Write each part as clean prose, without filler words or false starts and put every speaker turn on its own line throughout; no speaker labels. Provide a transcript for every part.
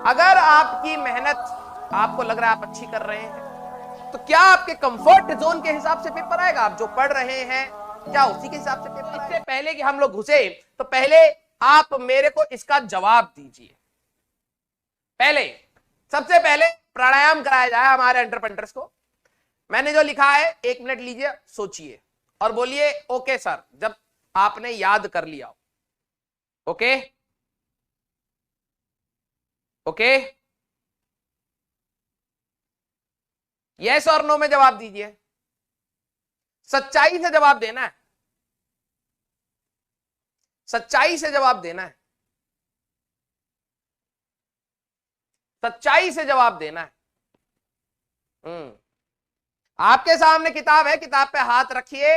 अगर आपकी मेहनत आपको लग रहा है आप अच्छी कर रहे हैं, तो क्या आपके कंफर्ट जोन के हिसाब से पेपर आएगा? आप जो पढ़ रहे हैं क्या उसी के हिसाब से पेपर आएगा? इससे पहले कि हम लोग घुसे, तो पहले आप मेरे को इसका जवाब दीजिए। पहले सबसे पहले प्राणायाम कराया जाए हमारे एंटरप्रेन्योर्स को। मैंने जो लिखा है 1 मिनट लीजिए, सोचिए और बोलिए ओके सर, जब आपने याद कर लिया। ओके ओके, यस और नो में जवाब दीजिए। सच्चाई से जवाब देना है, सच्चाई से जवाब देना है, सच्चाई से जवाब देना है। आपके सामने किताब है, किताब पे हाथ रखिए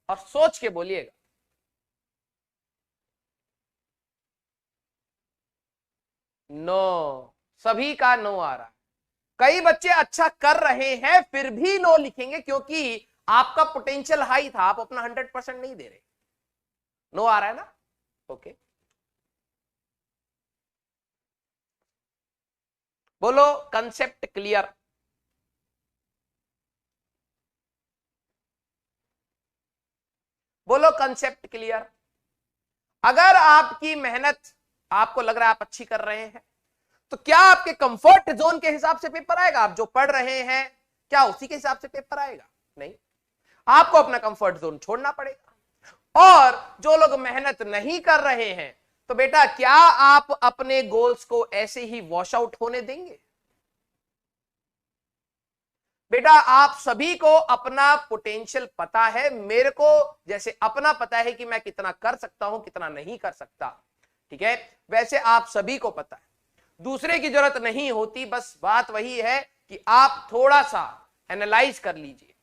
और सोच के बोलिएगा। नो, सभी का नो आ रहा है। कई बच्चे अच्छा कर रहे हैं फिर भी नो लिखेंगे क्योंकि आपका पोटेंशियल हाई था, आप अपना 100% नहीं दे रहे। नो आ रहा है ना? ओके, बोलो कंसेप्ट क्लियर। बोलो कंसेप्ट क्लियर। अगर आपकी मेहनत आपको लग रहा है आप अच्छी कर रहे हैं, तो क्या आपके कंफर्ट जोन के हिसाब से पेपर आएगा? आप जो पढ़ रहे हैं क्या उसी के हिसाब से पेपर आएगा? नहीं, आपको अपना कंफर्ट जोन छोड़ना पड़ेगा। और जो लोग मेहनत नहीं कर रहे हैं, तो बेटा क्या आप अपने गोल्स को ऐसे ही वॉश आउट होने देंगे? बेटा आप सभी को अपना पोटेंशियल पता है, मेरे को जैसे अपना पता है कि मैं कितना कर सकता हूं, कितना नहीं कर सकता, ठीक है, वैसे आप सभी को पता है। दूसरे की जरूरत नहीं होती, बस बात वही है कि आप थोड़ा सा एनालाइज कर लीजिए।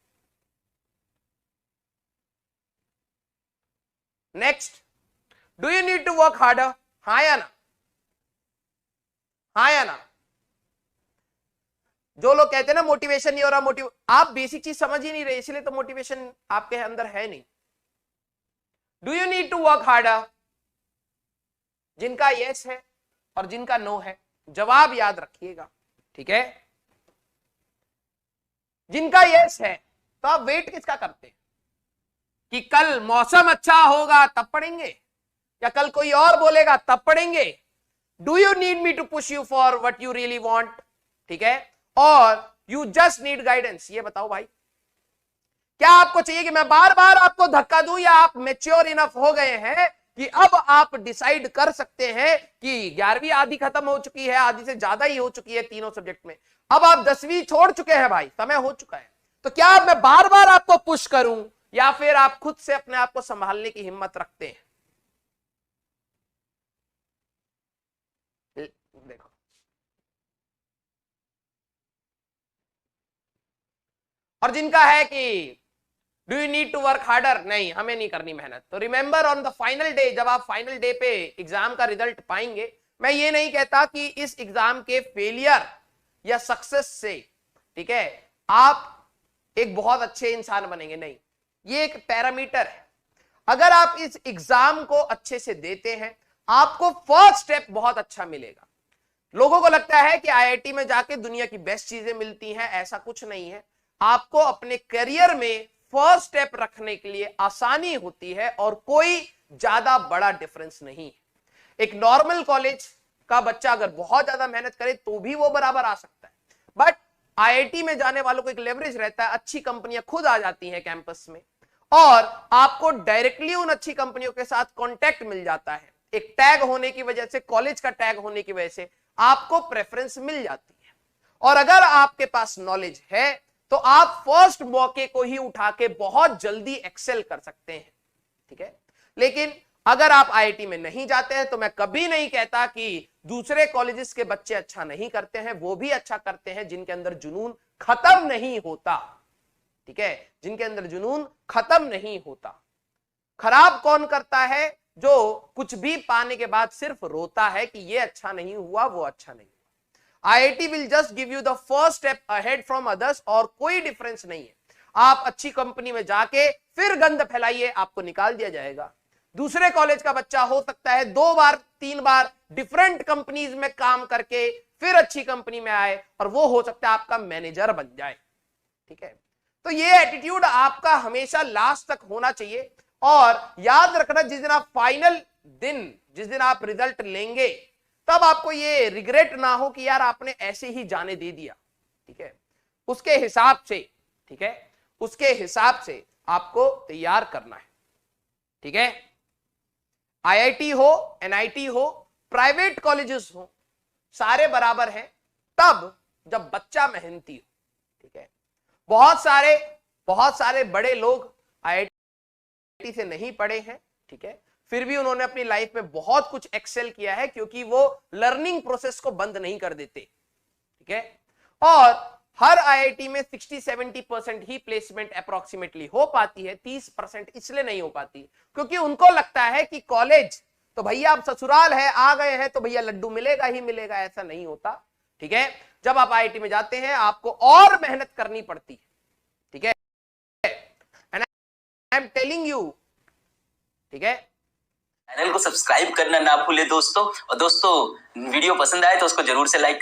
Next, do you need to work harder? हाँ या ना? हाँ या ना? जो लोग कहते हैं ना मोटिवेशन नहीं हो रहा, आप बेसिक चीज समझ ही नहीं रहे, इसलिए तो मोटिवेशन आपके अंदर है नहीं। Do you need to work harder? जिनका यस है और जिनका नो है, जवाब याद रखिएगा, ठीक है। जिनका यस है तो आप वेट किसका करते हैं कि कल मौसम अच्छा होगा तब पढ़ेंगे, या कल कोई और बोलेगा तब पढ़ेंगे? Do you need me to push you for what you really want, ठीक है, और यू जस्ट नीड गाइडेंस? ये बताओ भाई, क्या आपको चाहिए कि मैं बार बार आपको धक्का दूं, या आप मैच्योर इनफ हो गए हैं कि अब आप डिसाइड कर सकते हैं कि 11वीं आधी खत्म हो चुकी है, आधी से ज्यादा ही हो चुकी है तीनों सब्जेक्ट में, अब आप 10वीं छोड़ चुके हैं भाई, समय हो चुका है, तो क्या अब मैं बार बार आपको पुश करूं, या फिर आप खुद से अपने आप को संभालने की हिम्मत रखते हैं? देखो, और जिनका है कि do you need to work harder, नहीं हमें नहीं करनी मेहनत, तो remember on the final day, जब आप फाइनल डे पे एग्जाम का रिजल्ट पाएंगे, मैं ये नहीं कहता कि इस एग्जाम के फेलियर या सक्सेस से, ठीक है, आप एक बहुत अच्छे इंसान बनेंगे, नहीं, ये एक पैरामीटर है। अगर आप इस एग्जाम को अच्छे से देते हैं, आपको फर्स्ट स्टेप बहुत अच्छा मिलेगा। लोगों को लगता है कि आईआईटी में जाके दुनिया की बेस्ट चीजें मिलती हैं, ऐसा कुछ नहीं है। आपको अपने करियर में फर्स्ट स्टेप रखने के लिए आसानी होती है और कोई ज्यादा बड़ा डिफरेंस नहीं है। एक नॉर्मल कॉलेज का बच्चा अगर बहुत ज्यादा मेहनत करे तो भी वो बराबर आ सकता है, बट आईआईटी में जाने वालों को एक लेवरेज रहता है, अच्छी कंपनियां खुद आ जाती हैं कैंपस में, और आपको डायरेक्टली उन अच्छी कंपनियों के साथ कांटेक्ट मिल जाता है। एक टैग होने की वजह से, कॉलेज का टैग होने की वजह से आपको प्रेफरेंस मिल जाती है। और अगर आपके पास नॉलेज है तो आप फर्स्ट मौके को ही उठा के बहुत जल्दी एक्सेल कर सकते हैं, ठीक है। लेकिन अगर आप आईआईटी में नहीं जाते हैं, तो मैं कभी नहीं कहता कि दूसरे कॉलेजेस के बच्चे अच्छा नहीं करते हैं, वो भी अच्छा करते हैं, जिनके अंदर जुनून खत्म नहीं होता, ठीक है, जिनके अंदर जुनून खत्म नहीं होता। खराब कौन करता है? जो कुछ भी पाने के बाद सिर्फ रोता है कि ये अच्छा नहीं हुआ, वो अच्छा नहीं हुआ। IIT will just give you the first step ahead from others, और कोई डिफरेंस नहीं है। आप अच्छी कंपनी में जाके फिर गंद फैलाइए, आपको निकाल दिया जाएगा। दूसरे कॉलेज का बच्चा हो सकता है 2 बार 3 बार डिफरेंट कंपनीज में काम करके फिर अच्छी कंपनी में आए और वो हो सकता है आपका मैनेजर बन जाए। ठीक है, तो ये एटीट्यूड आपका हमेशा लास्ट तक होना चाहिए। और याद रखना, जिस दिन आप फाइनल दिन, जिस दिन आप रिजल्ट लेंगे, तब आपको ये रिग्रेट ना हो कि यार आपने ऐसे ही जाने दे दिया। ठीक है, उसके हिसाब से, ठीक है, उसके हिसाब से आपको तैयार करना है। ठीक है, आईआईटी हो, एनआईटी हो, प्राइवेट कॉलेजेस हो, सारे बराबर हैं तब जब बच्चा मेहनती हो। ठीक है, बहुत सारे बड़े लोग आईआईटी से नहीं पढ़े हैं, ठीक है, फिर भी उन्होंने अपनी लाइफ में बहुत कुछ एक्सेल किया है, क्योंकि वो लर्निंग प्रोसेस को बंद नहीं कर देते। ठीक है, और हर आईआईटी में 60-70% ही प्लेसमेंट अप्रोक्सीमेटली हो पाती है, 30% इसलिए नहीं हो पाती क्योंकि उनको लगता है कि कॉलेज तो भैया अब ससुराल है, आ गए हैं तो भैया लड्डू मिलेगा ही मिलेगा। ऐसा नहीं होता। ठीक है, जब आप आईआईटी में जाते हैं आपको और मेहनत करनी पड़ती है। ठीक है, and I am telling you, ठीक है,
चैनल को सब्सक्राइब करना ना भूले दोस्तों। और दोस्तों वीडियो पसंद आए तो उसको जरूर से लाइक करो।